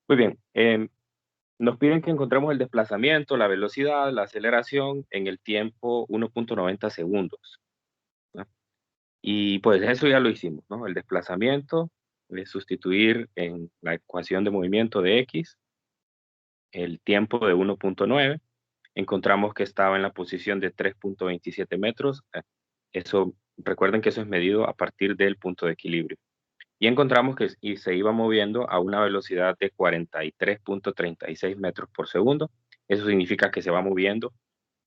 Muy bien. Nos piden que encontremos el desplazamiento, la velocidad, la aceleración en el tiempo 1.90 segundos, ¿no? Y pues eso ya lo hicimos, ¿no? El desplazamiento, sustituir en la ecuación de movimiento de X el tiempo de 1.9. Encontramos que estaba en la posición de 3.27 metros. Eso, recuerden que eso es medido a partir del punto de equilibrio. Y encontramos que se iba moviendo a una velocidad de 43.36 metros por segundo. Eso significa que se va moviendo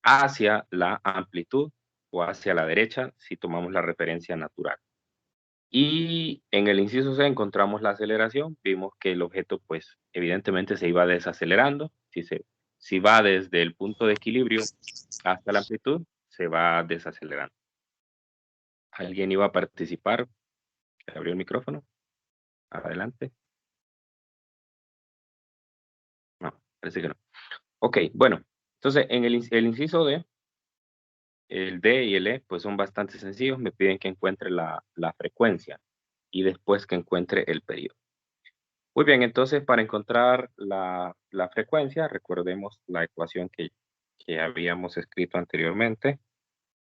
hacia la amplitud o hacia la derecha si tomamos la referencia natural. Y en el inciso C encontramos la aceleración. Vimos que el objeto, pues, evidentemente se iba desacelerando. Si va desde el punto de equilibrio hasta la amplitud, se va desacelerando. ¿Alguien iba a participar? ¿Abrió el micrófono? Adelante. No, parece que no. Ok, bueno. Entonces, en el inciso D, el D y el E, pues son bastante sencillos. Me piden que encuentre la frecuencia y después que encuentre el periodo. Muy bien, entonces para encontrar la frecuencia, recordemos la ecuación que habíamos escrito anteriormente.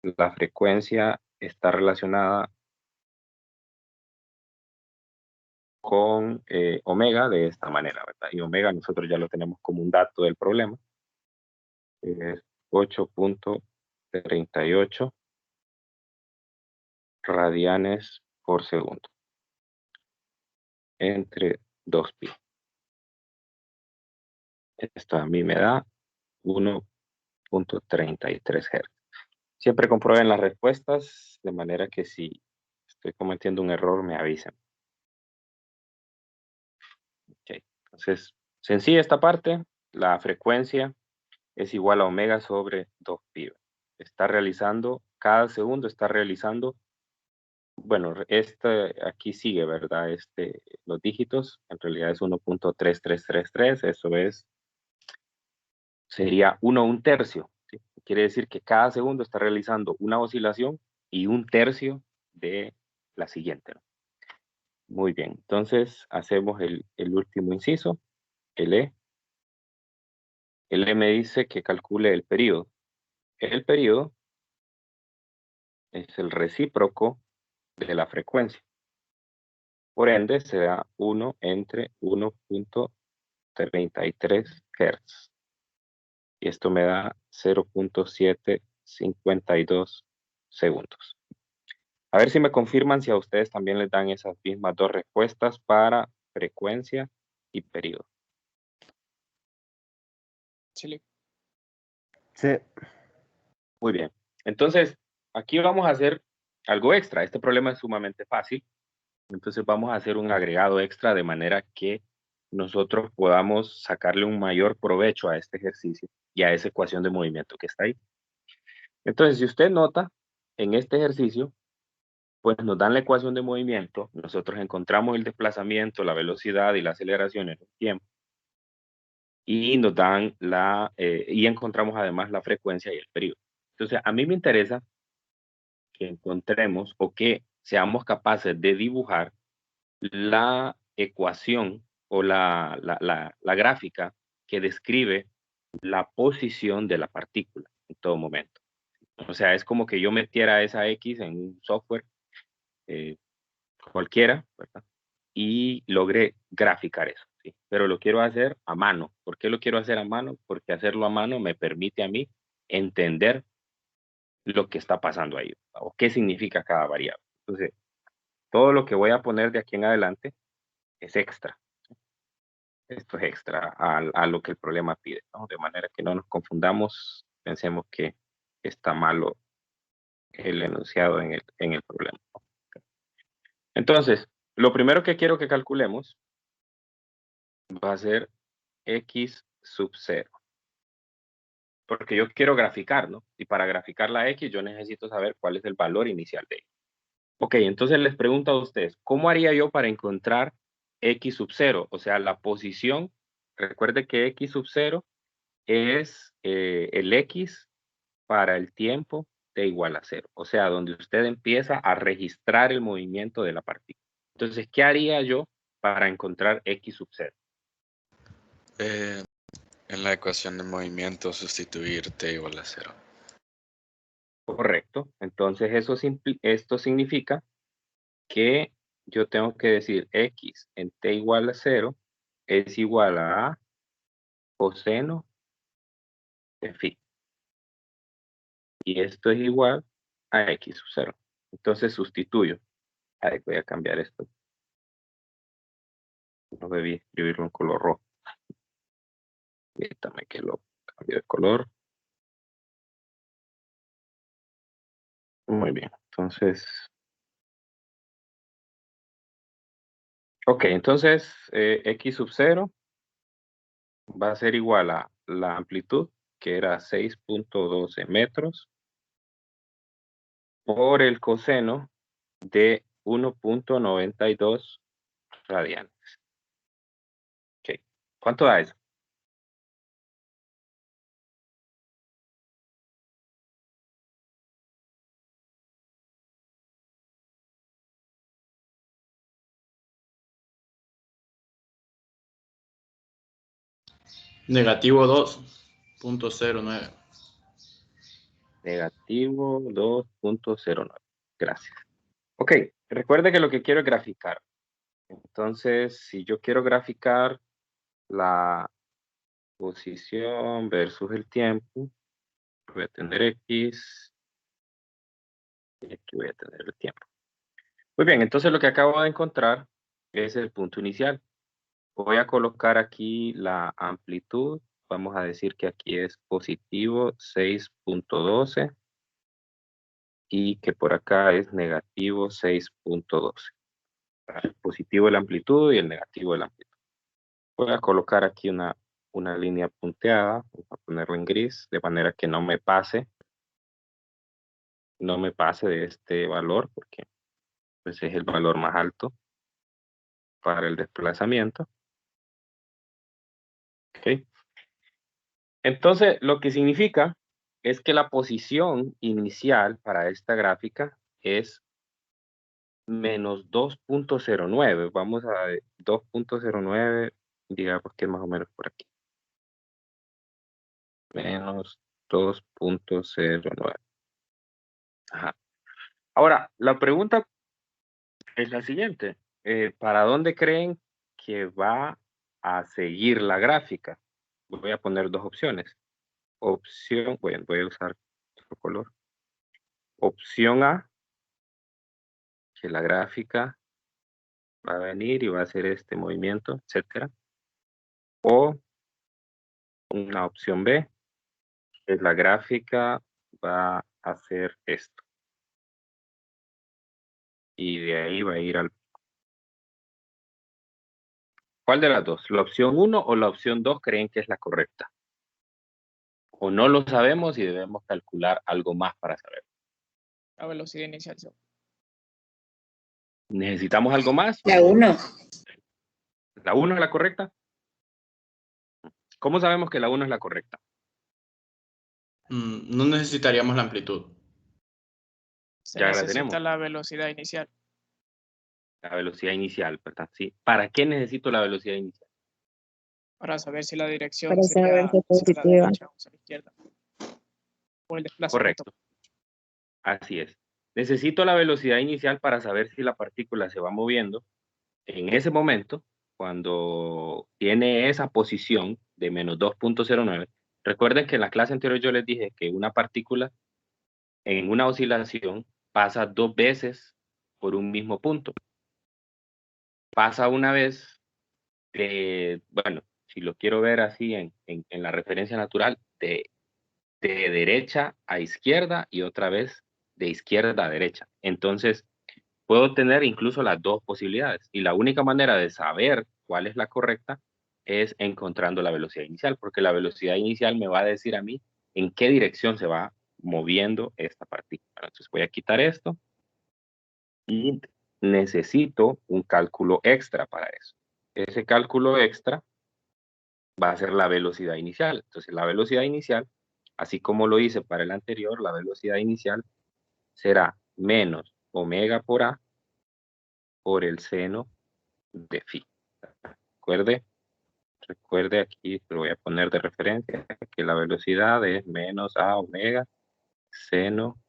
La frecuencia está relacionada con omega de esta manera, ¿verdad? Y omega nosotros ya lo tenemos como un dato del problema. Es 8.38 radianes por segundo entre 2pi. Esto a mí me da 1.33 Hz. Siempre comprueben las respuestas, de manera que si estoy cometiendo un error, me avisen. Okay. Entonces, sencilla esta parte, la frecuencia es igual a omega sobre 2pi. Está realizando, cada segundo está realizando, bueno, aquí sigue, ¿verdad? Los dígitos, en realidad es 1.3333, eso sería 1/3, ¿sí? Quiere decir que cada segundo está realizando una oscilación y 1/3 de la siguiente, ¿no? Muy bien, entonces hacemos el último inciso, el E. El E me dice que calcule el periodo. El periodo es el recíproco de la frecuencia. Por ende, se da 1 entre 1.33 Hz. Y esto me da 0.752 segundos. A ver si me confirman si a ustedes también les dan esas mismas dos respuestas para frecuencia y periodo. Sí. Sí. Muy bien. Entonces, aquí vamos a hacer algo extra. Este problema es sumamente fácil. Entonces vamos a hacer un agregado extra de manera que nosotros podamos sacarle un mayor provecho a este ejercicio y a esa ecuación de movimiento que está ahí. Entonces, si usted nota, en este ejercicio, pues nos dan la ecuación de movimiento, nosotros encontramos el desplazamiento, la velocidad y la aceleración en el tiempo, y nos dan y encontramos además la frecuencia y el periodo. Entonces, a mí me interesa que encontremos o que seamos capaces de dibujar la ecuación o la gráfica que describe la posición de la partícula en todo momento. O sea, es como que yo metiera esa X en un software cualquiera, ¿verdad? Y logré graficar eso, ¿sí? Pero lo quiero hacer a mano. ¿Por qué lo quiero hacer a mano? Porque hacerlo a mano me permite a mí entender lo que está pasando ahí, o qué significa cada variable. Entonces, todo lo que voy a poner de aquí en adelante es extra. Esto es extra a lo que el problema pide, ¿no? De manera que no nos confundamos, pensemos que está malo el enunciado en el problema. Entonces, lo primero que quiero que calculemos va a ser X sub 0. Porque yo quiero graficar, ¿no? Y para graficar la X yo necesito saber cuál es el valor inicial de X. Ok, entonces les pregunto a ustedes, ¿cómo haría yo para encontrar X sub 0? O sea, la posición, recuerde que X sub 0 es el X para el tiempo t igual a 0. O sea, donde usted empieza a registrar el movimiento de la partícula. Entonces, ¿qué haría yo para encontrar X sub 0? En la ecuación de movimiento sustituir t igual a 0. Correcto. Entonces esto significa que yo tengo que decir x en t igual a 0 es igual a coseno de phi. Y esto es igual a x sub 0. Entonces sustituyo. Ahí voy a cambiar esto. No debí escribirlo en color rojo. Permítame que lo cambie de color. Muy bien. Entonces, ok, entonces x sub 0 va a ser igual a la amplitud, que era 6.12 metros, por el coseno de 1.92 radianes. Ok, ¿cuánto da eso? Negativo 2.09. Negativo 2.09. Gracias. Ok, recuerde que lo que quiero es graficar. Entonces, si yo quiero graficar la posición versus el tiempo, voy a tener X y aquí voy a tener el tiempo. Muy bien, entonces lo que acabo de encontrar es el punto inicial. Voy a colocar aquí la amplitud. Vamos a decir que aquí es positivo 6.12 y que por acá es negativo 6.12. Positivo de la amplitud y el negativo de la amplitud. Voy a colocar aquí una línea punteada. Voy a ponerlo en gris de manera que no me pase de este valor porque pues, es el valor más alto para el desplazamiento. ¿Okay? Entonces, lo que significa es que la posición inicial para esta gráfica es menos 2.09. Vamos a 2.09, digamos que es más o menos por aquí. Menos 2.09. Ajá. Ahora, la pregunta es la siguiente. ¿Para dónde creen que va a seguir la gráfica? Voy a poner dos opciones. Bueno, voy a usar otro color. Opción A, que la gráfica va a venir y va a hacer este movimiento, etcétera. O una opción B, que la gráfica va a hacer esto. Y de ahí va a ir al... ¿Cuál de las dos? ¿La opción 1 o la opción 2 creen que es la correcta? ¿O no lo sabemos y debemos calcular algo más para saber? La velocidad inicial. ¿Necesitamos algo más? La 1. ¿La 1 es la correcta? ¿Cómo sabemos que la 1 es la correcta? No necesitaríamos la amplitud. Se Ya la necesita tenemos. la velocidad inicial. La velocidad inicial, ¿verdad? Sí. ¿Para qué necesito la velocidad inicial? Para saber si la dirección Para sería saber si es hacia la positiva. derecha o hacia la izquierda. O el desplazamiento. Correcto. Así es. Necesito la velocidad inicial para saber si la partícula se va moviendo en ese momento, cuando tiene esa posición de menos 2.09. Recuerden que en la clase anterior yo les dije que una partícula en una oscilación pasa 2 veces por un mismo punto. Pasa una vez, bueno, si lo quiero ver así en la referencia natural, de derecha a izquierda y otra vez de izquierda a derecha. Entonces, puedo tener incluso las dos posibilidades. Y la única manera de saber cuál es la correcta es encontrando la velocidad inicial, porque la velocidad inicial me va a decir a mí en qué dirección se va moviendo esta partícula. Entonces voy a quitar esto y necesito un cálculo extra para eso. Ese cálculo extra va a ser la velocidad inicial. Entonces la velocidad inicial, así como lo hice para el anterior, la velocidad inicial será menos omega por A por el seno de phi. Recuerde Recuerde aquí, lo voy a poner de referencia, que la velocidad es menos a omega seno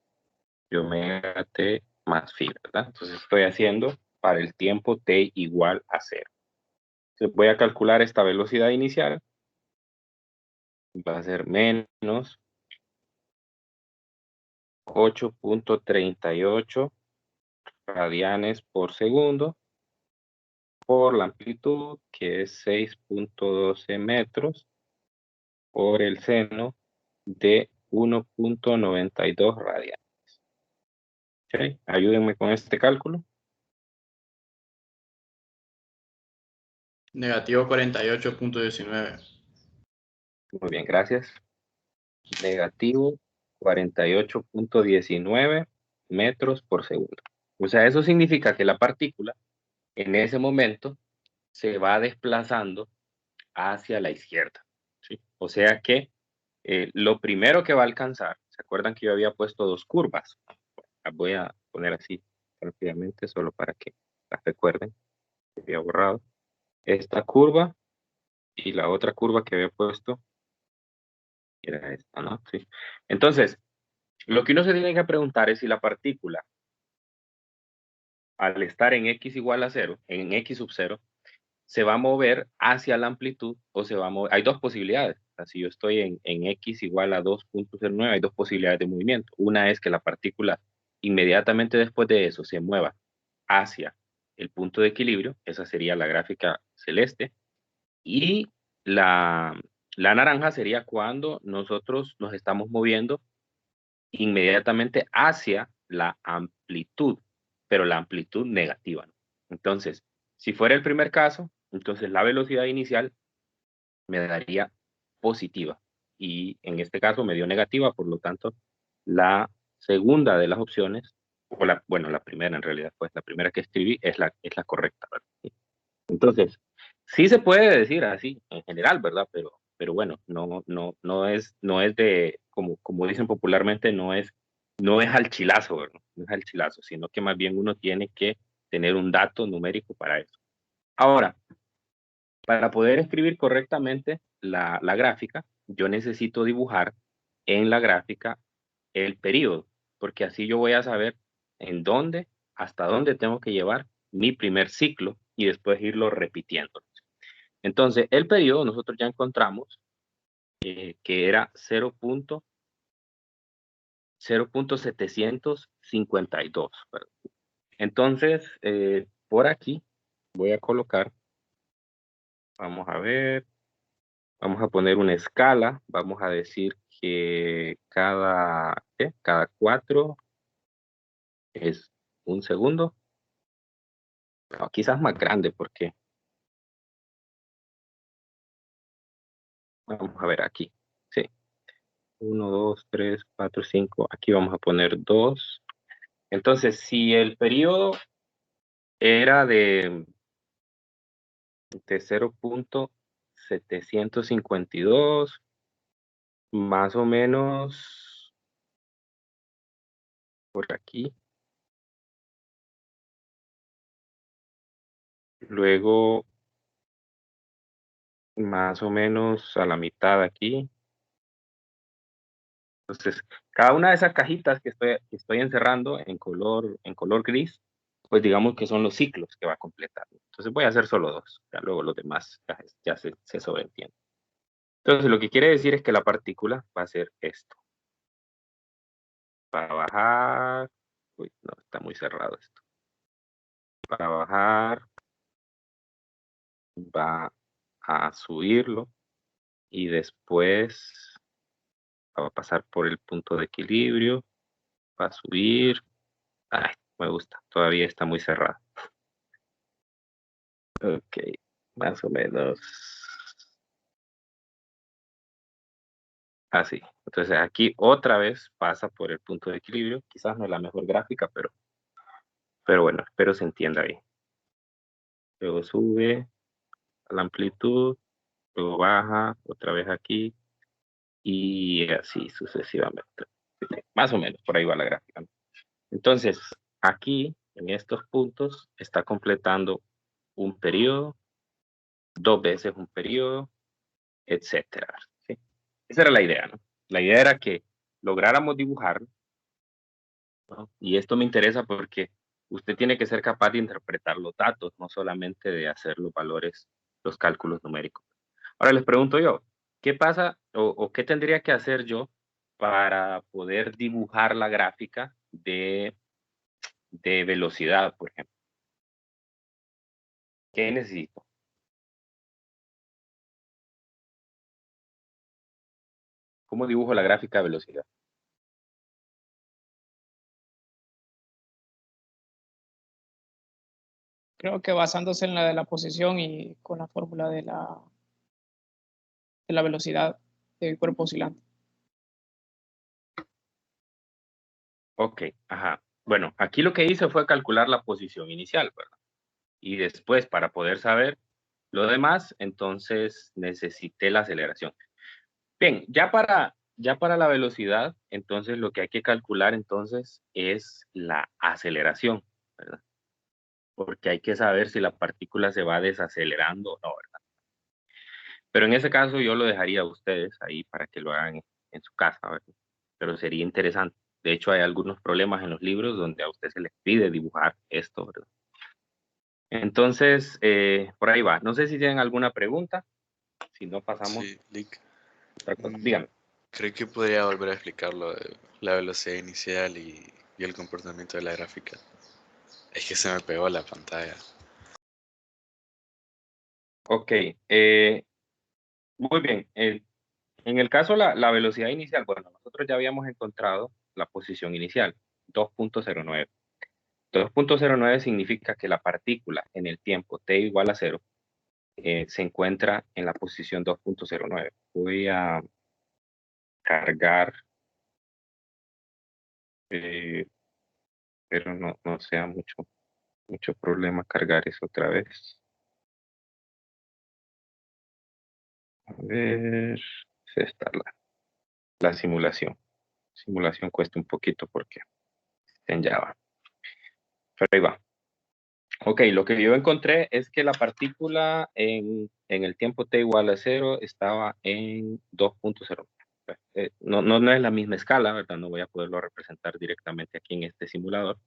de omega t más phi, ¿verdad? Entonces estoy haciendo para el tiempo t igual a 0. Entonces voy a calcular esta velocidad inicial. Va a ser menos 8.38 radianes por segundo por la amplitud, que es 6.12 metros, por el seno de 1.92 radianes. ¿Okay? Ayúdenme con este cálculo. Negativo 48.19. Muy bien, gracias. Negativo 48.19 metros por segundo. O sea, eso significa que la partícula en ese momento se va desplazando hacia la izquierda, ¿sí? O sea que lo primero que va a alcanzar, ¿se acuerdan que yo había puesto dos curvas? Las voy a poner así rápidamente, solo para que las recuerden. Había borrado esta curva y la otra curva que había puesto era esta, ¿no? Sí. Entonces, lo que uno se tiene que preguntar es si la partícula, al estar en x igual a 0, en x sub 0, se va a mover hacia la amplitud o se va a mover. Hay dos posibilidades. O sea, si yo estoy en x igual a 2.09, hay dos posibilidades de movimiento. Una es que la partícula inmediatamente después de eso se mueva hacia el punto de equilibrio. Esa sería la gráfica celeste. Y la naranja sería cuando nosotros nos estamos moviendo inmediatamente hacia la amplitud, pero la amplitud negativa, ¿no? Entonces, si fuera el primer caso, entonces la velocidad inicial me daría positiva y en este caso me dio negativa, por lo tanto, la segunda de las opciones, o bueno, la primera en realidad, pues la primera que escribí es la correcta, ¿verdad? Entonces, sí se puede decir así en general, ¿verdad? Pero bueno, no es de, como dicen popularmente, no es al chilazo, ¿verdad? No es al chilazo, sino que más bien uno tiene que tener un dato numérico para eso. Ahora, para poder escribir correctamente la gráfica, yo necesito dibujar en la gráfica el periodo, porque así yo voy a saber en dónde, hasta dónde tengo que llevar mi primer ciclo y después irlo repitiendo. Entonces, el periodo nosotros ya encontramos que era 0.752. Entonces, por aquí voy a colocar, vamos a ver, vamos a poner una escala, vamos a decir que cada 4 es un segundo. No, quizás más grande porque, vamos a ver aquí, sí. 1, 2, 3, 4, 5, aquí vamos a poner 2. Entonces, si el periodo era de 0.752, más o menos por aquí. Luego, más o menos a la mitad aquí. Entonces, cada una de esas cajitas que estoy encerrando en color gris, pues digamos que son los ciclos que va a completar. Entonces voy a hacer solo 2, ya luego los demás ya se sobreentienden. Entonces lo que quiere decir es que la partícula va a ser esto. Para bajar, uy, no, está muy cerrado esto. Para bajar, va a subirlo y después va a pasar por el punto de equilibrio, va a subir. Ay, me gusta, todavía está muy cerrado. Ok, más o menos así. Entonces aquí otra vez pasa por el punto de equilibrio. Quizás no es la mejor gráfica, pero bueno, espero se entienda bien. Luego sube a la amplitud, luego baja, otra vez aquí, y así sucesivamente. Más o menos, por ahí va la gráfica, ¿no? Entonces, aquí, en estos puntos, está completando un periodo 2 veces un periodo, etcétera. ¿Sí? Esa era la idea, ¿no? La idea era que lográramos dibujarlo, ¿no? Y esto me interesa porque usted tiene que ser capaz de interpretar los datos, no solamente de hacer los valores, los cálculos numéricos. Ahora les pregunto yo, ¿qué pasa o qué tendría que hacer yo para poder dibujar la gráfica de velocidad, por ejemplo? ¿Qué necesito? ¿Cómo dibujo la gráfica de velocidad? Creo que basándose en la de la posición y con la fórmula de la velocidad del cuerpo oscilante. Ok, ajá. Bueno, aquí lo que hice fue calcular la posición inicial, ¿verdad? Y después, para poder saber lo demás, entonces necesité la aceleración. Bien, ya para la velocidad, entonces lo que hay que calcular entonces es la aceleración, ¿verdad? Porque hay que saber si la partícula se va desacelerando o no, ¿verdad? Pero en ese caso yo lo dejaría a ustedes ahí para que lo hagan en su casa, ¿verdad? Pero sería interesante. De hecho, hay algunos problemas en los libros donde a usted se les pide dibujar esto, ¿verdad? Entonces, por ahí va. No sé si tienen alguna pregunta. Si no, pasamos Sí, Lick. a otra cosa. Dígame. ¿Cree que podría volver a explicar lo de la velocidad inicial y el comportamiento de la gráfica? Es que se me pegó la pantalla. Ok. Muy bien. En el caso la velocidad inicial, bueno, nosotros ya habíamos encontrado la posición inicial, 2.09. 2.09 significa que la partícula en el tiempo t igual a 0 se encuentra en la posición 2.09. Voy a cargar, pero no sea mucho problema cargar eso otra vez. A ver, es esta la simulación. Simulación cuesta un poquito porque está en Java. Pero ahí va. Ok, lo que yo encontré es que la partícula en el tiempo t igual a 0 estaba en 2.0. No es la misma escala, ¿verdad? No voy a poderlo representar directamente aquí en este simulador.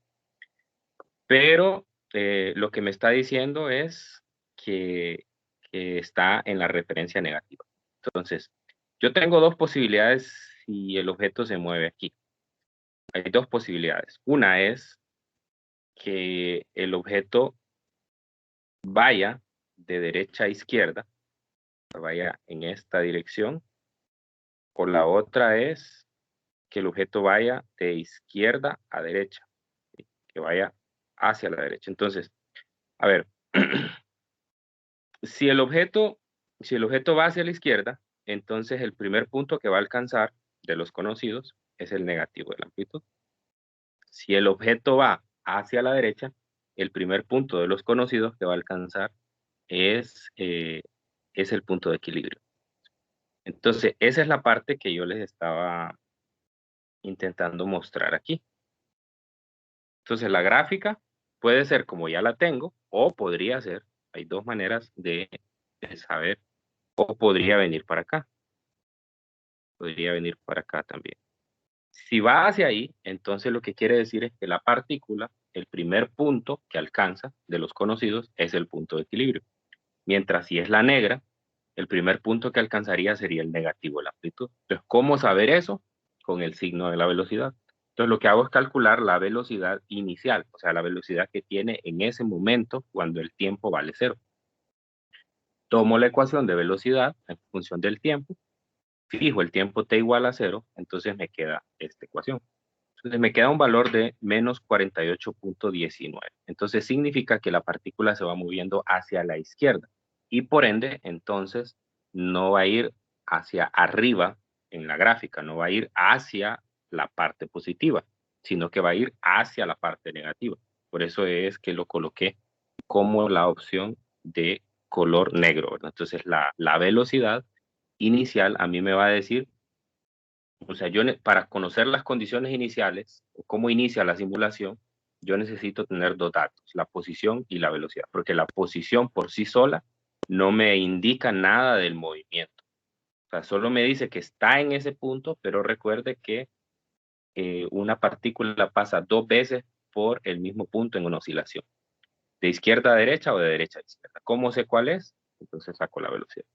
Pero lo que me está diciendo es que está en la referencia negativa. Entonces, yo tengo dos posibilidades si el objeto se mueve aquí. Hay dos posibilidades. Una es que el objeto vaya de derecha a izquierda, vaya en esta dirección, o la otra es que el objeto vaya de izquierda a derecha, ¿sí? Que vaya hacia la derecha. Entonces, a ver, si el objeto va hacia la izquierda, entonces el primer punto que va a alcanzar de los conocidos es el negativo de la amplitud. Si el objeto va hacia la derecha, el primer punto de los conocidos que va a alcanzar es el punto de equilibrio. Entonces, esa es la parte que yo les estaba intentando mostrar aquí. Entonces, la gráfica puede ser como ya la tengo, o podría ser, hay dos maneras de saber, o podría venir para acá. Podría venir para acá también. Si va hacia ahí, entonces lo que quiere decir es que la partícula, el primer punto que alcanza de los conocidos es el punto de equilibrio. Mientras si es la negra, el primer punto que alcanzaría sería el negativo de la amplitud. Entonces, ¿cómo saber eso? Con el signo de la velocidad. Entonces, lo que hago es calcular la velocidad inicial, o sea, la velocidad que tiene en ese momento cuando el tiempo vale 0. Tomo la ecuación de velocidad en función del tiempo, fijo el tiempo t igual a 0, entonces me queda esta ecuación. Entonces me queda un valor de menos 48.19. Entonces significa que la partícula se va moviendo hacia la izquierda y por ende, entonces, no va a ir hacia arriba en la gráfica, no va a ir hacia la parte positiva, sino que va a ir hacia la parte negativa. Por eso es que lo coloqué como la opción de color negro, ¿verdad? Entonces la velocidad inicial a mí me va a decir, o sea, para conocer las condiciones iniciales o cómo inicia la simulación, yo necesito tener dos datos, la posición y la velocidad, porque la posición por sí sola no me indica nada del movimiento. O sea, solo me dice que está en ese punto, pero recuerde que una partícula pasa 2 veces por el mismo punto en una oscilación. De izquierda a derecha o de derecha a izquierda. ¿Cómo sé cuál es? Entonces saco la velocidad.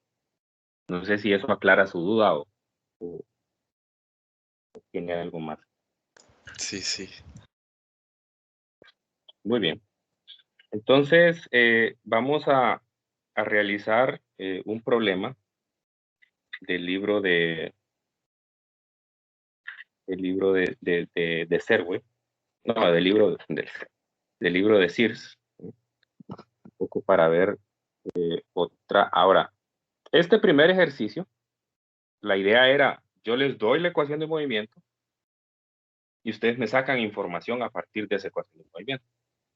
No sé si eso aclara su duda o tiene algo más. Sí, sí. Muy bien. Entonces, vamos a realizar un problema del libro de Serway. No, del libro de Sears. Un poco para ver otra. Ahora, este primer ejercicio, la idea era, yo les doy la ecuación de movimiento y ustedes me sacan información a partir de esa ecuación de movimiento.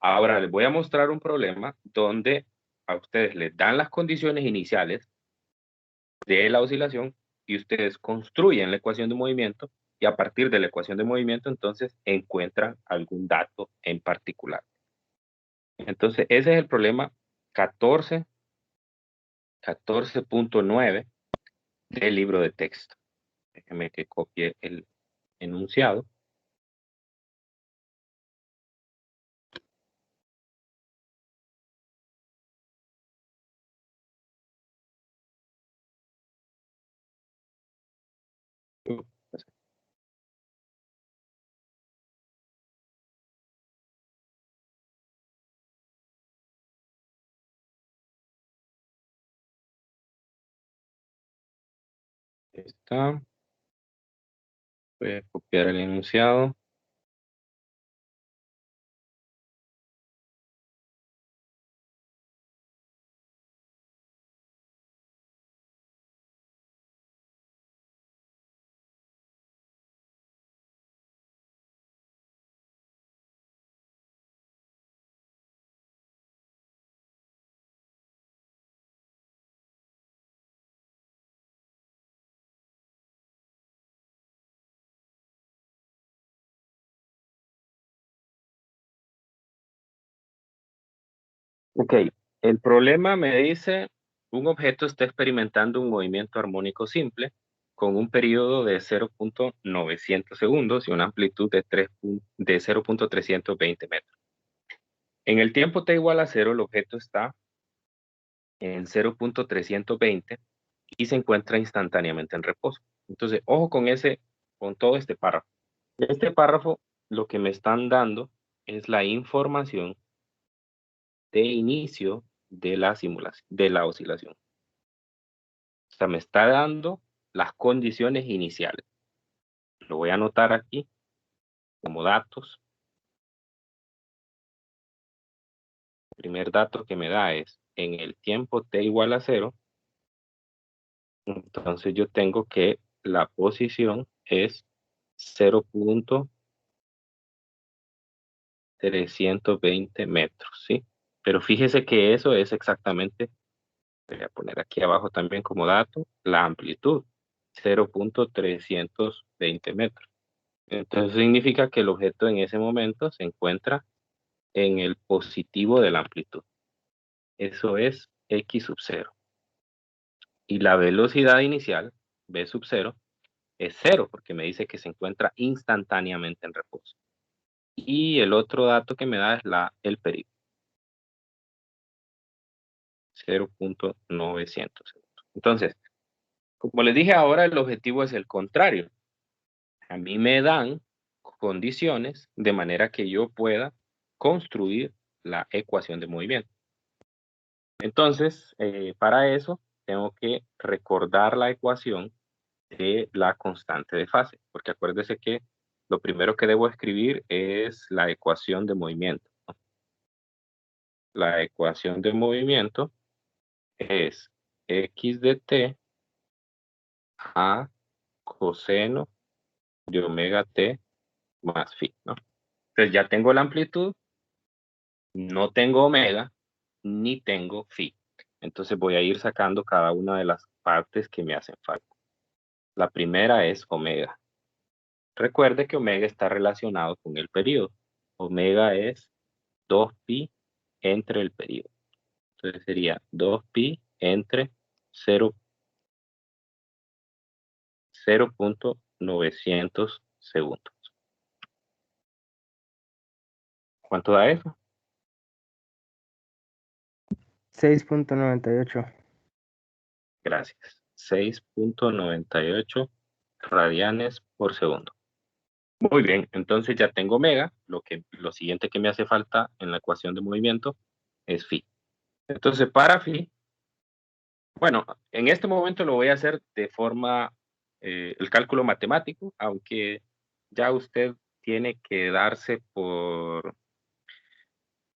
Ahora les voy a mostrar un problema donde a ustedes les dan las condiciones iniciales de la oscilación y ustedes construyen la ecuación de movimiento y a partir de la ecuación de movimiento entonces encuentran algún dato en particular. Entonces ese es el problema 14.9 del libro de texto. Déjenme que copie el enunciado. Está. Voy a copiar el enunciado. Ok, el problema me dice, un objeto está experimentando un movimiento armónico simple con un periodo de 0.900 segundos y una amplitud de 0.320 metros. En el tiempo t igual a 0, el objeto está en 0.320 y se encuentra instantáneamente en reposo. Entonces, ojo con todo este párrafo. Este párrafo lo que me están dando es la información de inicio de la simulación, de la oscilación. O sea, me está dando las condiciones iniciales. Lo voy a anotar aquí como datos. El primer dato que me da es en el tiempo t igual a 0. Entonces yo tengo que la posición es 0.320 metros, ¿sí? Pero fíjese que eso es exactamente, voy a poner aquí abajo también como dato, la amplitud, 0.320 metros. Entonces significa que el objeto en ese momento se encuentra en el positivo de la amplitud. Eso es x sub 0. Y la velocidad inicial, v sub 0, es 0, porque me dice que se encuentra instantáneamente en reposo. Y el otro dato que me da es el periodo. 0.900 segundos. Entonces, como les dije ahora, el objetivo es el contrario. A mí me dan condiciones de manera que yo pueda construir la ecuación de movimiento. Entonces, para eso, tengo que recordar la ecuación de la constante de fase, porque acuérdese que lo primero que debo escribir es la ecuación de movimiento, ¿no? La ecuación de movimiento es x de t a coseno de omega t más phi, ¿no? Entonces ya tengo la amplitud, no tengo omega, ni tengo phi. Entonces voy a ir sacando cada una de las partes que me hacen falta. La primera es omega. Recuerde que omega está relacionado con el periodo. Omega es 2pi entre el periodo. Entonces sería 2pi entre 0.900 segundos. ¿Cuánto da eso? 6.98. Gracias. 6.98 radianes por segundo. Muy bien, entonces ya tengo omega. Lo siguiente que me hace falta en la ecuación de movimiento es phi. Entonces, para phi, bueno, en este momento lo voy a hacer de forma, el cálculo matemático, aunque ya usted tiene que darse por,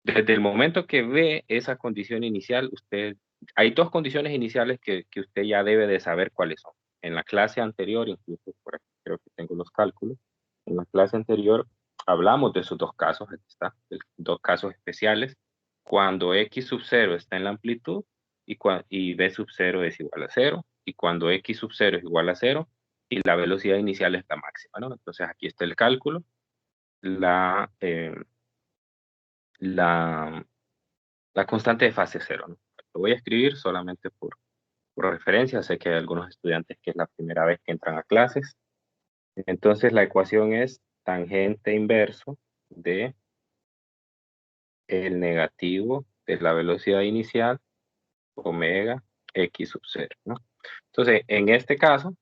desde el momento que ve esa condición inicial, hay dos condiciones iniciales que usted ya debe de saber cuáles son. En la clase anterior, incluso por aquí creo que tengo los cálculos, en la clase anterior hablamos de esos dos casos, aquí está, dos casos especiales, cuando x sub 0 está en la amplitud y b sub 0 es igual a 0, y cuando x sub 0 es igual a 0, y la velocidad inicial es la máxima, ¿no? Entonces aquí está el cálculo, la constante de fase 0, ¿no? Lo voy a escribir solamente por referencia, sé que hay algunos estudiantes que es la primera vez que entran a clases. Entonces la ecuación es tangente inverso de el negativo de la velocidad inicial omega x sub 0, ¿no? Entonces, en este caso,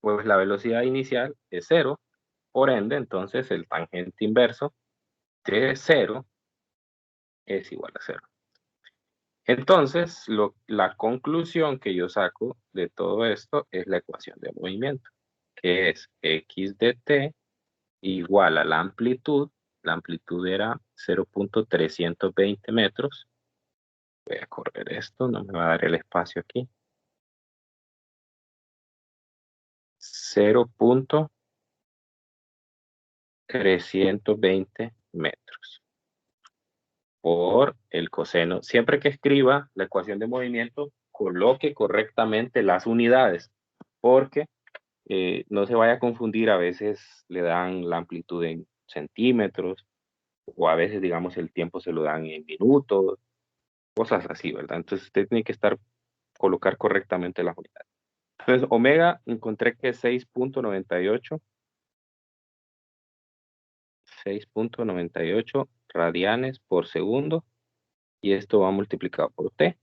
pues la velocidad inicial es 0, por ende, entonces el tangente inverso de 0 es igual a 0. Entonces, la conclusión que yo saco de todo esto es la ecuación de movimiento, que es x de t igual a la amplitud era 0.320 metros. Voy a correr esto, no me va a dar el espacio aquí. 0.320 metros por el coseno. Siempre que escriba la ecuación de movimiento, coloque correctamente las unidades, porque no se vaya a confundir, a veces le dan la amplitud en centímetros, o a veces, digamos, el tiempo se lo dan en minutos, cosas así, ¿verdad? Entonces usted tiene que colocar correctamente las unidades. Entonces, omega encontré que es 6.98 radianes por segundo, y esto va multiplicado por t,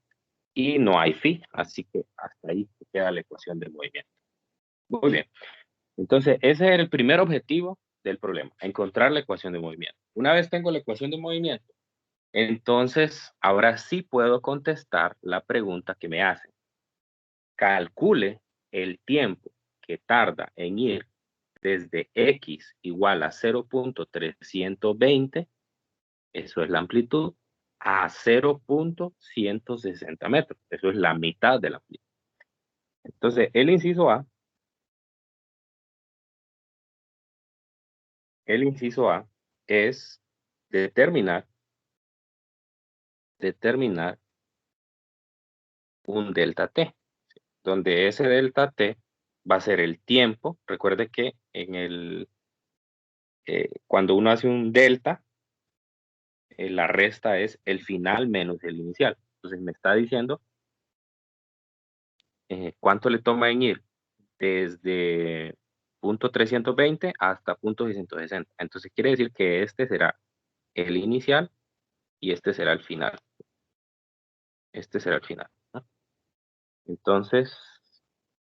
y no hay phi, así que hasta ahí queda la ecuación del movimiento. Muy bien. Entonces, ese era el primer objetivo del problema, encontrar la ecuación de movimiento. Una vez tengo la ecuación de movimiento, entonces ahora sí puedo contestar la pregunta que me hacen. Calcule el tiempo que tarda en ir desde x igual a 0.320, eso es la amplitud, a 0.160 metros. Eso es la mitad de la amplitud. Entonces, el inciso A es determinar un delta t, donde ese delta t va a ser el tiempo. Recuerde que cuando uno hace un delta, la resta es el final menos el inicial. Entonces me está diciendo cuánto le toma en ir desde punto 320 hasta punto 660. Entonces quiere decir que este será el inicial y este será el final. Este será el final, ¿no? Entonces,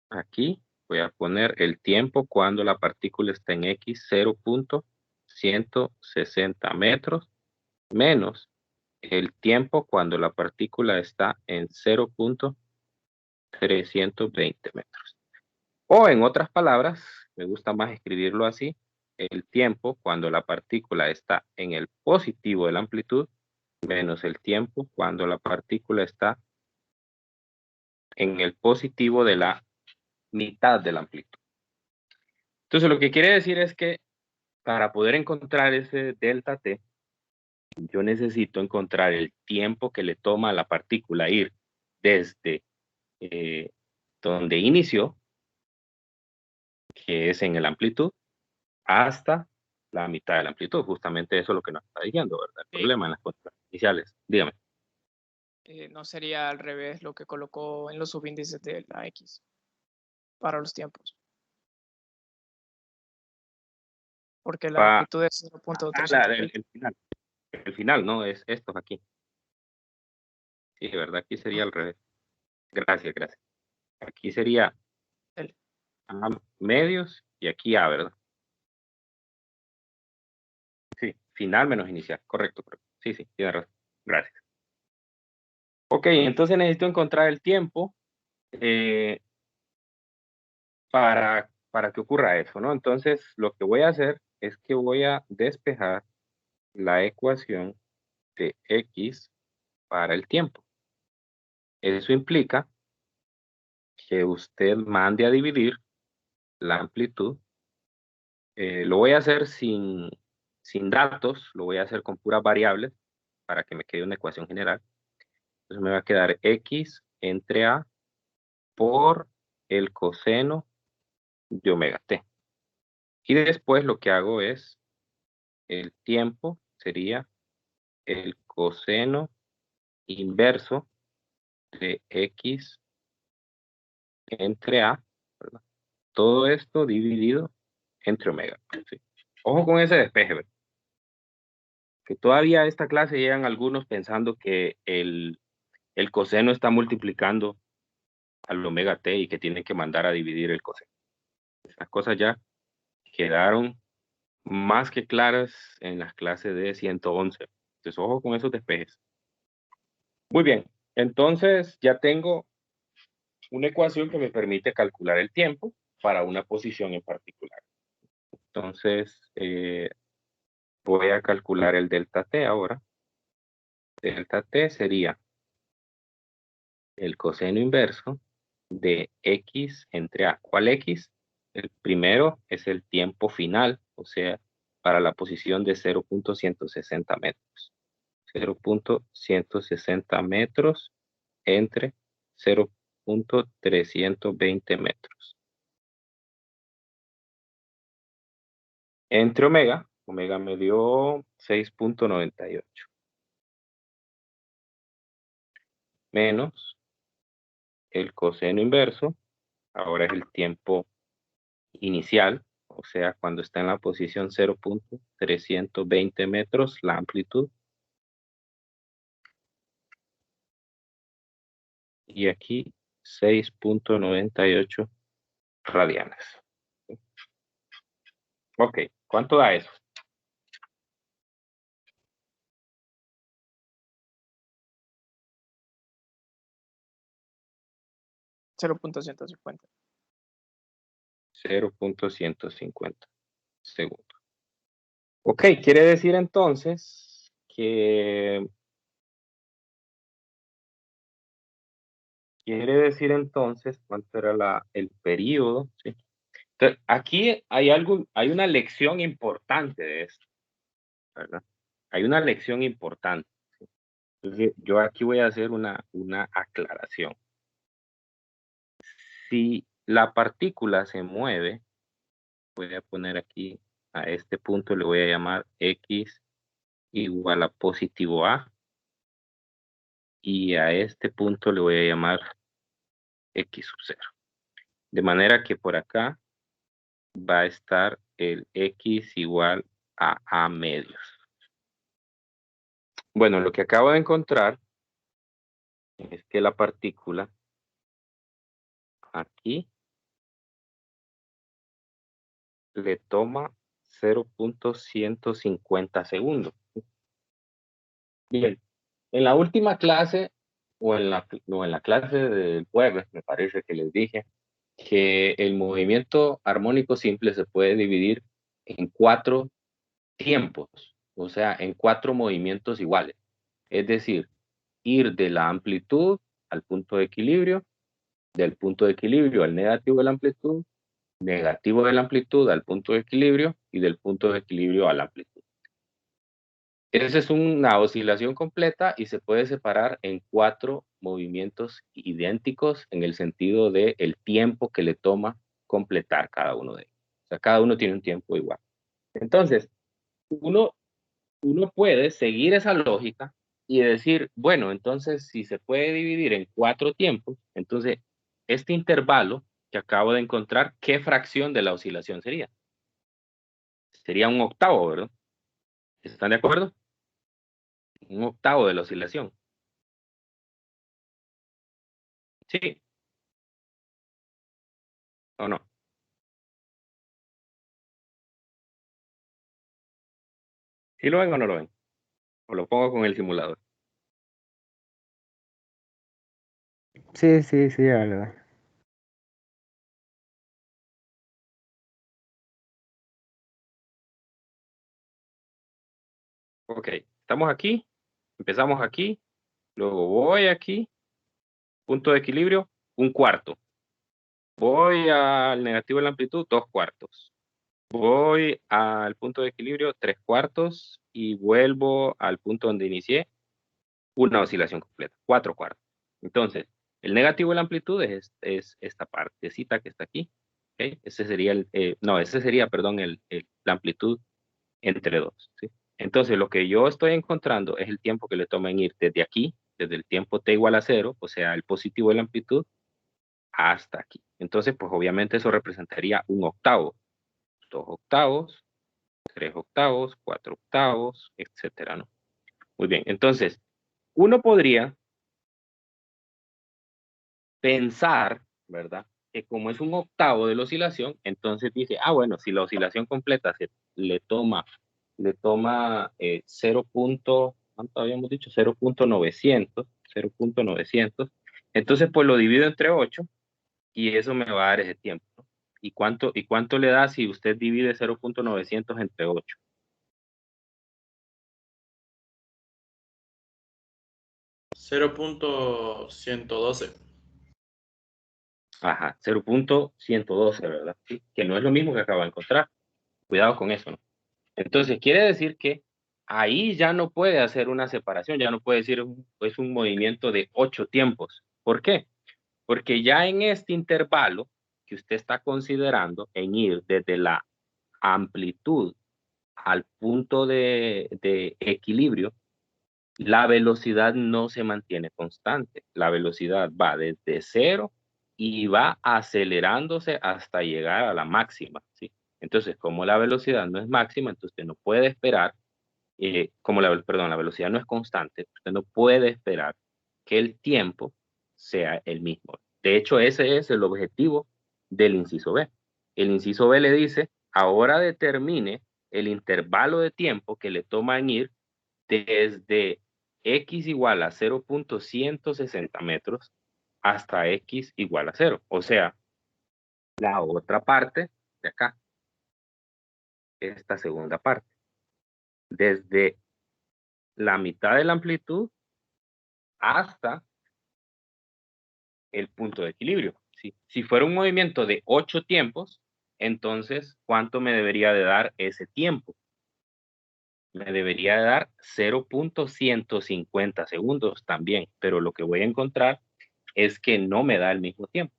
aquí voy a poner el tiempo cuando la partícula está en x, 0.160 metros, menos el tiempo cuando la partícula está en 0.320 metros. O en otras palabras, me gusta más escribirlo así, el tiempo cuando la partícula está en el positivo de la amplitud, menos el tiempo cuando la partícula está en el positivo de la mitad de la amplitud. Entonces, lo que quiere decir es que para poder encontrar ese delta t, yo necesito encontrar el tiempo que le toma a la partícula ir desde donde inició, que es en la amplitud, hasta la mitad de la amplitud. Justamente eso es lo que nos está diciendo, ¿verdad? El problema en las condiciones iniciales. Dígame. no sería al revés lo que colocó en los subíndices de la X para los tiempos. Porque la Va, amplitud es 0.300. el final, ¿no? Es estos aquí. Sí, de verdad, aquí sería al revés. Gracias, gracias. Aquí sería A medios y aquí A, ¿verdad? Sí, final menos inicial. Correcto, correcto. Sí, sí, tiene razón. Gracias. Ok, entonces necesito encontrar el tiempo para que ocurra eso, ¿no? Entonces, lo que voy a hacer es que voy a despejar la ecuación de X para el tiempo. Eso implica que usted mande a dividir la amplitud. Lo voy a hacer sin datos, lo voy a hacer con puras variables para que me quede una ecuación general. Entonces me va a quedar X entre A por el coseno de omega t. Y después lo que hago es, el tiempo sería el coseno inverso de X entre A, ¿verdad? Todo esto dividido entre omega. ¿Sí? Ojo con ese despeje, ¿verdad? Que todavía a esta clase llegan algunos pensando que el coseno está multiplicando al omega t y que tienen que mandar a dividir el coseno. Esas cosas ya quedaron más que claras en las clases de 111. Entonces, ojo con esos despejes. Muy bien, entonces ya tengo una ecuación que me permite calcular el tiempo para una posición en particular. Entonces, voy a calcular el delta t ahora. Delta t sería el coseno inverso de X entre A. ¿Cuál X? El primero es el tiempo final, o sea, para la posición de 0.160 metros. 0.160 metros entre 0.320 metros. Entre omega me dio 6.98. Menos el coseno inverso, ahora es el tiempo inicial, o sea, cuando está en la posición 0.320 metros, la amplitud. Y aquí 6.98 radianes. Ok, ¿cuánto da eso? .150. 0.150 segundos. Ok, quiere decir entonces que ¿cuánto era el periodo? ¿Sí? Entonces, aquí hay una lección importante de esto, ¿verdad? Hay una lección importante. Entonces, yo aquí voy a hacer una aclaración. Si la partícula se mueve, voy a poner aquí, a este punto le voy a llamar X igual a positivo A, y a este punto le voy a llamar X sub 0. De manera que por acá va a estar el X igual a A medios. Bueno, lo que acabo de encontrar es que la partícula aquí le toma 0.150 segundos. Bien, en la última clase, o en la clase del jueves, me parece que les dije, que el movimiento armónico simple se puede dividir en 4 tiempos, o sea, en 4 movimientos iguales. Es decir, ir de la amplitud al punto de equilibrio, del punto de equilibrio al negativo de la amplitud, negativo de la amplitud al punto de equilibrio y del punto de equilibrio a la amplitud. Esa es una oscilación completa y se puede separar en 4 movimientos idénticos en el sentido de el tiempo que le toma completar cada uno de ellos. O sea, cada uno tiene un tiempo igual. Entonces, uno puede seguir esa lógica y decir, bueno, entonces si se puede dividir en 4 tiempos, entonces este intervalo que acabo de encontrar, ¿qué fracción de la oscilación sería? Sería un octavo, ¿verdad? ¿Están de acuerdo? Un octavo de la oscilación. ¿Sí o no? ¿Sí lo ven o no lo ven? O lo pongo con el simulador. Sí, sí, sí, algo. Ok, estamos aquí, empezamos aquí, luego voy aquí, punto de equilibrio, 1/4. Voy al negativo de la amplitud, 2/4. Voy al punto de equilibrio, 3/4 y vuelvo al punto donde inicié, una oscilación completa, 4/4. Entonces, el negativo de la amplitud es esta partecita que está aquí. ¿Okay? Ese sería ese sería, perdón, la amplitud entre dos. ¿Sí? Entonces, lo que yo estoy encontrando es el tiempo que le toma en ir desde aquí, desde el tiempo t igual a 0, o sea, el positivo de la amplitud, hasta aquí. Entonces, pues obviamente eso representaría un octavo, 2 octavos, 3 octavos, 4 octavos, etcétera, ¿no? Muy bien, entonces, uno podría pensar, ¿verdad? Que como es un octavo de la oscilación, entonces dice, bueno, si la oscilación completa le toma 0. ¿Cuánto habíamos dicho? 0.900, 0.900. Entonces, pues lo divido entre 8 y eso me va a dar ese tiempo, ¿no? ¿Y cuánto le da si usted divide 0.900 entre 8? 0.112. Ajá, 0.112, ¿verdad? Sí, que no es lo mismo que acabo de encontrar. Cuidado con eso, ¿no? Entonces, quiere decir que ahí ya no puede hacer una separación, ya no puede decir es un movimiento de 8 tiempos. ¿Por qué? Porque ya en este intervalo que usted está considerando en ir desde la amplitud al punto de equilibrio, la velocidad no se mantiene constante. La velocidad va desde 0 y va acelerándose hasta llegar a la máxima, ¿sí? Entonces, como la velocidad no es máxima, entonces usted no puede esperar, la velocidad no es constante, usted no puede esperar que el tiempo sea el mismo. De hecho, ese es el objetivo del inciso B. El inciso B le dice, ahora determine el intervalo de tiempo que le toma en ir desde x igual a 0.160 metros hasta x igual a 0. O sea, la otra parte de acá, esta segunda parte, desde la mitad de la amplitud hasta el punto de equilibrio. ¿Sí? Si fuera un movimiento de 8 tiempos, entonces, ¿cuánto me debería de dar ese tiempo? Me debería de dar 0.150 segundos también, pero lo que voy a encontrar es que no me da el mismo tiempo.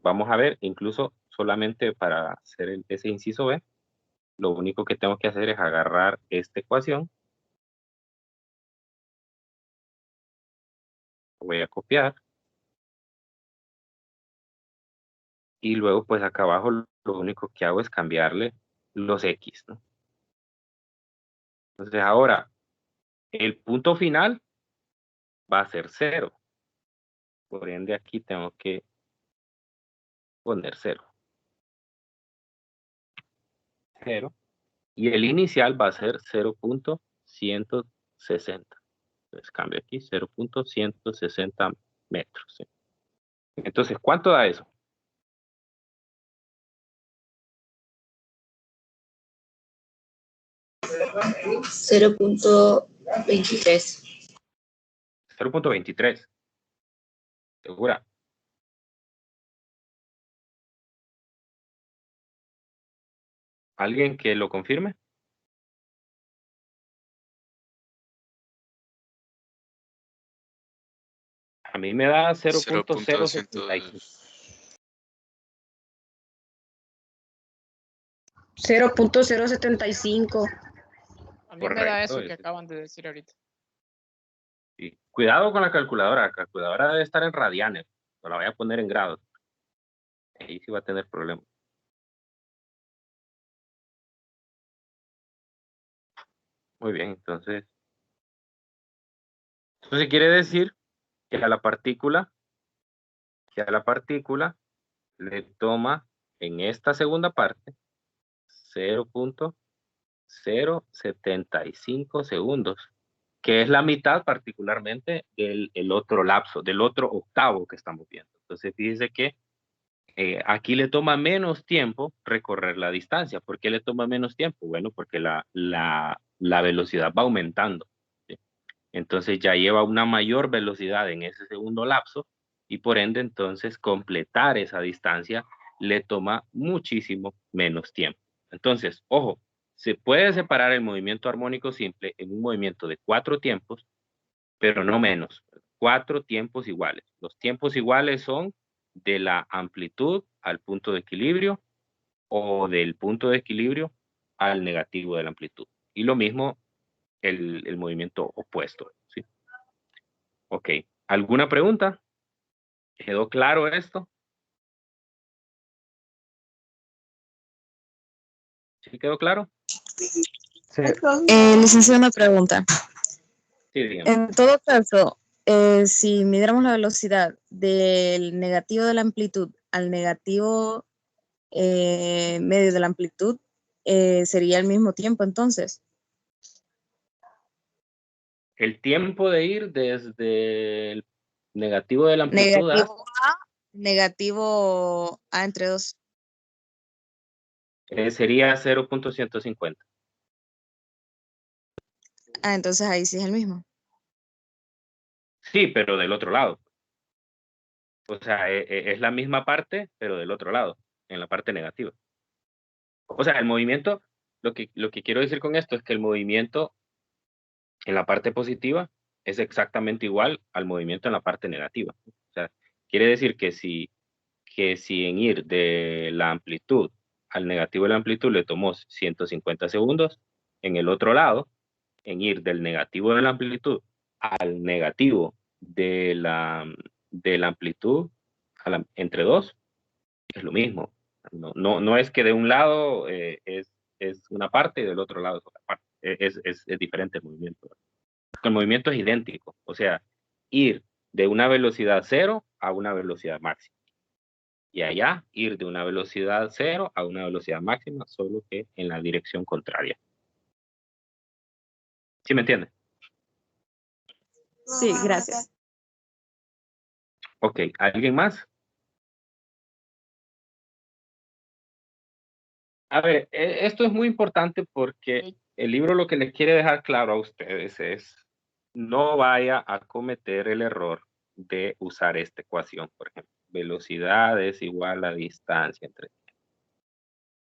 Vamos a ver, incluso solamente para hacer ese inciso B, lo único que tengo que hacer es agarrar esta ecuación, voy a copiar, y luego pues acá abajo lo único que hago es cambiarle los X, ¿no? Entonces ahora, el punto final va a ser 0. Por ende aquí tengo que poner 0. 0. Y el inicial va a ser 0.160. Entonces cambio aquí 0.160 metros. ¿Sí? Entonces, ¿cuánto da eso? 0.23. 0.23. ¿Segura? ¿Alguien que lo confirme? A mí me da 0.075. 0.075. A mí me da Correcto. eso que acaban de decir ahorita. Cuidado con la calculadora debe estar en radianes, no la voy a poner en grados. Ahí sí va a tener problemas. Muy bien, entonces quiere decir que a la partícula le toma en esta segunda parte 0.075 segundos, que es la mitad particularmente del otro lapso, del otro octavo que estamos viendo. Entonces fíjese que aquí le toma menos tiempo recorrer la distancia. ¿Por qué le toma menos tiempo? Bueno, porque la velocidad va aumentando, ¿sí? Entonces ya lleva una mayor velocidad en ese segundo lapso y por ende entonces completar esa distancia le toma muchísimo menos tiempo. Entonces, ojo, se puede separar el movimiento armónico simple en un movimiento de 4 tiempos, pero no menos. 4 tiempos iguales. Los tiempos iguales son de la amplitud al punto de equilibrio o del punto de equilibrio al negativo de la amplitud. Y lo mismo el movimiento opuesto, ¿sí? Ok. ¿Alguna pregunta? ¿Quedó claro esto? ¿Sí quedó claro? Sí. Licenciado, una pregunta. Sí, dígame. En todo caso, si midiéramos la velocidad del negativo de la amplitud al negativo medio de la amplitud, sería el mismo tiempo entonces. El tiempo de ir desde el negativo de la amplitud Negativo A entre 2. sería 0.150. Entonces ahí sí es el mismo. Sí, pero del otro lado. O sea, es la misma parte, pero del otro lado, en la parte negativa. O sea, el movimiento, lo que quiero decir con esto es que el movimiento en la parte positiva es exactamente igual al movimiento en la parte negativa. O sea, quiere decir que si en ir de la amplitud al negativo de la amplitud le tomó 150 segundos, en el otro lado, en ir del negativo de la amplitud al negativo de la amplitud entre dos, es lo mismo. No es que de un lado es una parte y del otro lado es otra parte. Es diferente el movimiento. El movimiento es idéntico. O sea, ir de una velocidad cero a una velocidad máxima. Y allá ir de una velocidad cero a una velocidad máxima, solo que en la dirección contraria. ¿Sí me entiendes? Sí, gracias. Ok, ¿alguien más? A ver, esto es muy importante porque el libro lo que les quiere dejar claro a ustedes es no vaya a cometer el error de usar esta ecuación, por ejemplo. Velocidad es igual a distancia entre tiempos.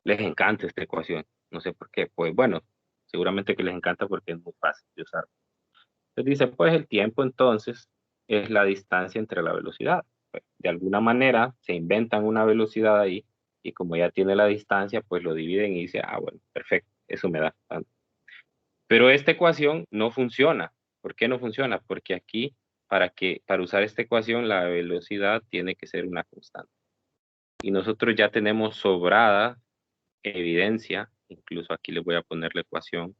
Les encanta esta ecuación, no sé por qué. Pues bueno, seguramente que les encanta porque es muy fácil de usar. Entonces dice, pues el tiempo entonces es la distancia entre la velocidad. Pues, de alguna manera se inventan una velocidad ahí y como ya tiene la distancia, pues lo dividen y dice, ah, bueno, perfecto, eso me da tanto. Pero esta ecuación no funciona. ¿Por qué no funciona? Porque aquí, para usar esta ecuación, la velocidad tiene que ser una constante. Y nosotros ya tenemos sobrada evidencia, incluso aquí les voy a poner la ecuación,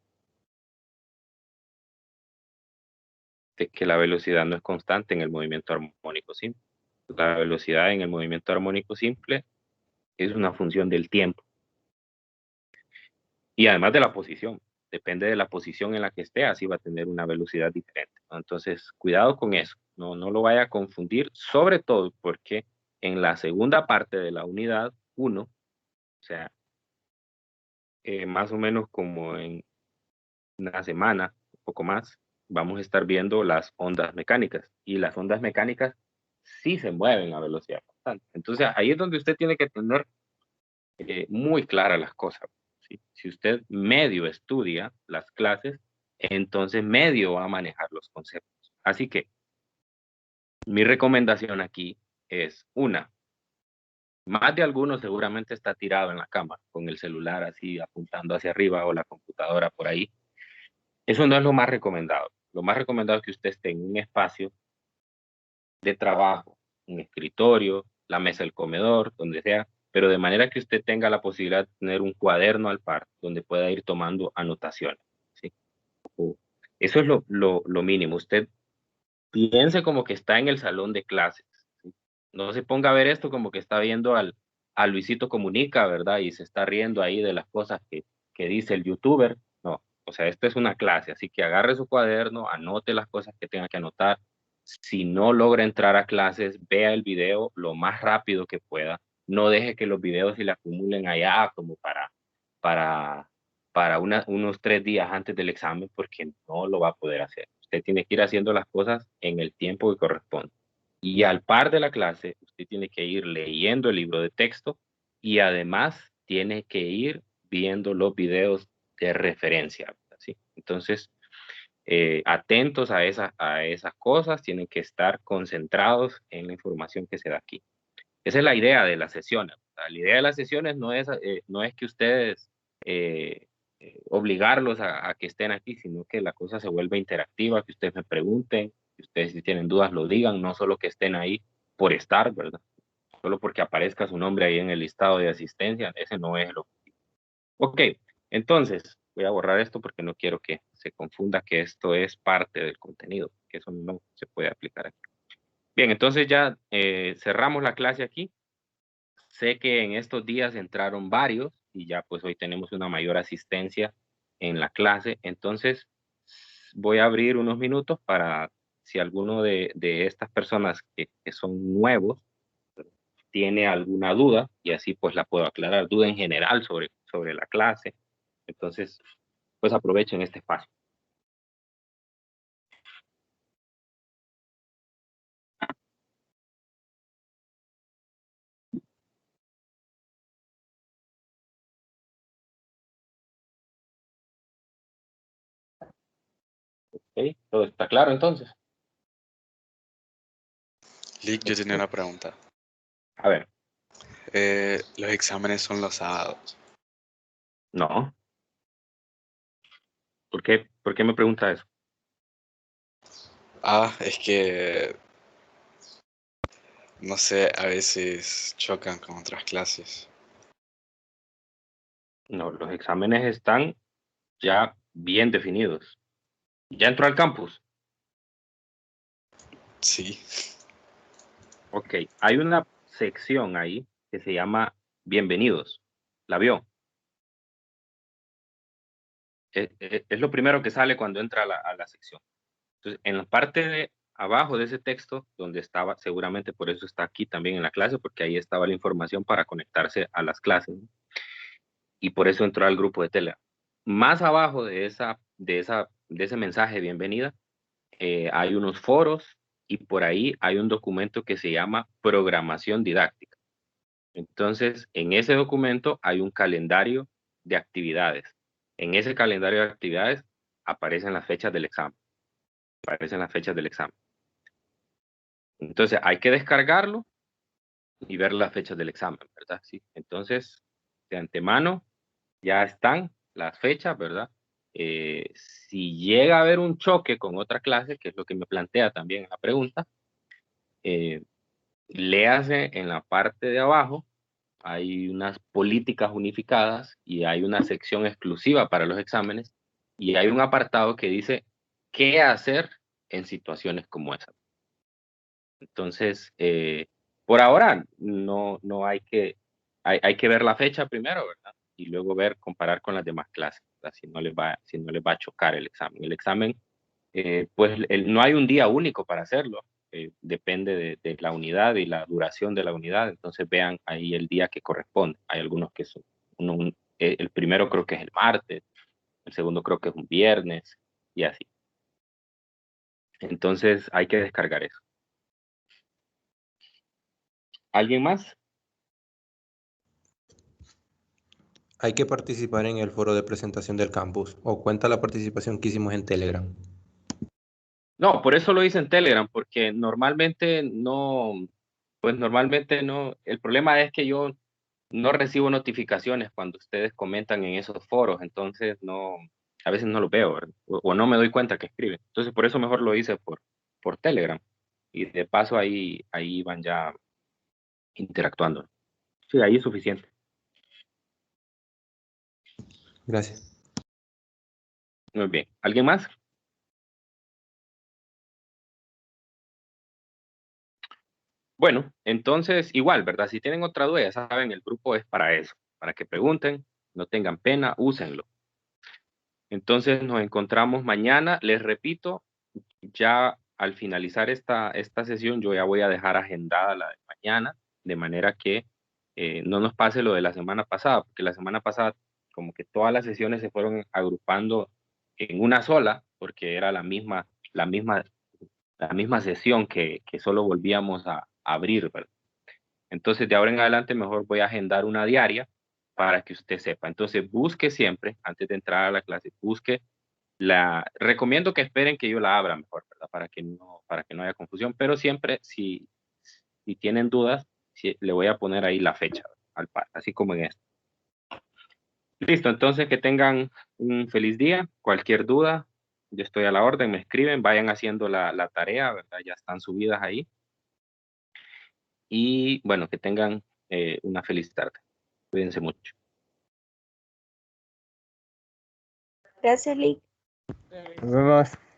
de que la velocidad no es constante en el movimiento armónico simple. La velocidad en el movimiento armónico simple es una función del tiempo. Y además de la posición. Depende de la posición en la que esté, así va a tener una velocidad diferente, ¿no? Entonces, cuidado con eso. No lo vaya a confundir, sobre todo porque en la segunda parte de la unidad 1, o sea, más o menos como en una semana, un poco más, vamos a estar viendo las ondas mecánicas. Y las ondas mecánicas sí se mueven a velocidad constante. Entonces, ahí es donde usted tiene que tener muy claras las cosas, ¿sí? Si usted medio estudia las clases, entonces medio va a manejar los conceptos. Así que mi recomendación aquí es más de alguno seguramente está tirado en la cama con el celular así apuntando hacia arriba o la computadora por ahí. Eso no es lo más recomendado. lo más recomendado es que usted esté en un espacio de trabajo, un escritorio, la mesa del comedor, donde sea, pero de manera que usted tenga la posibilidad de tener un cuaderno al par donde pueda ir tomando anotaciones, ¿sí? Eso es lo mínimo. Usted piense como que está en el salón de clases, ¿sí? No se ponga a ver esto como que está viendo a Luisito Comunica, ¿verdad? Y se está riendo ahí de las cosas que dice el youtuber. No, o sea, esta es una clase, así que agarre su cuaderno, anote las cosas que tenga que anotar. Si no logra entrar a clases, vea el video lo más rápido que pueda. No deje que los videos se le acumulen allá como para, unos 3 días antes del examen, porque no lo va a poder hacer. Usted tiene que ir haciendo las cosas en el tiempo que corresponde. Y al par de la clase, usted tiene que ir leyendo el libro de texto y además tiene que ir viendo los videos de referencia, ¿sí? Entonces, atentos a esas cosas, tienen que estar concentrados en la información que se da aquí. Esa es la idea de las sesiones. La idea de las sesiones no es que ustedes eh, obligarlos a que estén aquí, sino que la cosa se vuelva interactiva, que ustedes me pregunten, que ustedes si tienen dudas lo digan, no solo que estén ahí por estar, ¿verdad? Solo porque aparezca su nombre ahí en el listado de asistencia, ese no es el objetivo. Ok, entonces voy a borrar esto porque no quiero que se confunda que esto es parte del contenido, que eso no se puede aplicar aquí. Bien, entonces ya cerramos la clase aquí. Sé que en estos días entraron varios y ya pues hoy tenemos una mayor asistencia en la clase. Entonces voy a abrir unos minutos para si alguno de estas personas que son nuevos tiene alguna duda y así pues la puedo aclarar, duda en general sobre la clase. Entonces pues aprovechen este espacio. ¿Ok? ¿Todo está claro entonces? Lick, yo tenía una pregunta. A ver, Los exámenes son los sábados. no. ¿Por qué me pregunta eso? Es que, no sé, a veces chocan con otras clases. No, los exámenes están ya bien definidos. ¿Ya entró al campus? Sí. Ok, hay una sección ahí que se llama Bienvenidos. ¿La vio? Es lo primero que sale cuando entra a la sección. Entonces, en la parte de abajo de ese texto, donde estaba, seguramente por eso está aquí también en la clase, porque ahí estaba la información para conectarse a las clases, ¿no? Y por eso entró al grupo de Telegram. Más abajo de ese mensaje de bienvenida, hay unos foros y por ahí hay un documento que se llama Programación Didáctica. Entonces, en ese documento hay un calendario de actividades. En ese calendario de actividades aparecen las fechas del examen. Aparecen las fechas del examen. Entonces, hay que descargarlo y ver las fechas del examen, ¿verdad? Sí. Entonces, de antemano, ya están las fechas, ¿verdad? Si llega a haber un choque con otra clase, que es lo que me plantea también en la pregunta, léase en la parte de abajo, hay unas políticas unificadas y hay una sección exclusiva para los exámenes y hay un apartado que dice qué hacer en situaciones como esa. Entonces, por ahora no hay hay que ver la fecha primero, ¿verdad? Y luego comparar con las demás clases, ¿verdad? Si no les va a chocar el examen. El examen, pues no hay un día único para hacerlo, depende de la unidad y la duración de la unidad, entonces vean ahí el día que corresponde. Hay algunos que son, el primero creo que es el martes, el segundo creo que es un viernes y así. Entonces hay que descargar eso. ¿Alguien más? Hay que participar en el foro de presentación del campus o cuenta la participación que hicimos en Telegram. No, por eso lo hice en Telegram, porque normalmente no, pues normalmente no, el problema es que yo no recibo notificaciones cuando ustedes comentan en esos foros, entonces no, a veces no lo veo, ¿verdad? O no me doy cuenta que escriben. Entonces, por eso mejor lo hice por Telegram. Y de paso ahí van ya interactuando. Sí, ahí es suficiente. Gracias. Muy bien. ¿Alguien más? Bueno, entonces igual, ¿verdad? Si tienen otra duda, ya saben, el grupo es para eso, para que pregunten, no tengan pena, úsenlo. Entonces nos encontramos mañana. Les repito, ya al finalizar esta sesión, yo ya voy a dejar agendada la de mañana, de manera que no nos pase lo de la semana pasada, porque la semana pasada como que todas las sesiones se fueron agrupando en una sola, porque era la misma sesión que solo volvíamos a abrir, ¿verdad? Entonces, de ahora en adelante, mejor voy a agendar una diaria para que usted sepa. Entonces, busque siempre, antes de entrar a la clase, recomiendo que esperen que yo la abra mejor, ¿verdad? Para que no haya confusión, pero siempre, si tienen dudas, le voy a poner ahí la fecha al par, así como en esto. Listo, entonces que tengan un feliz día. Cualquier duda, yo estoy a la orden, me escriben, vayan haciendo la tarea, ¿verdad? Ya están subidas ahí. Y bueno, que tengan una feliz tarde. Cuídense mucho. Gracias, Lick. Nos vemos.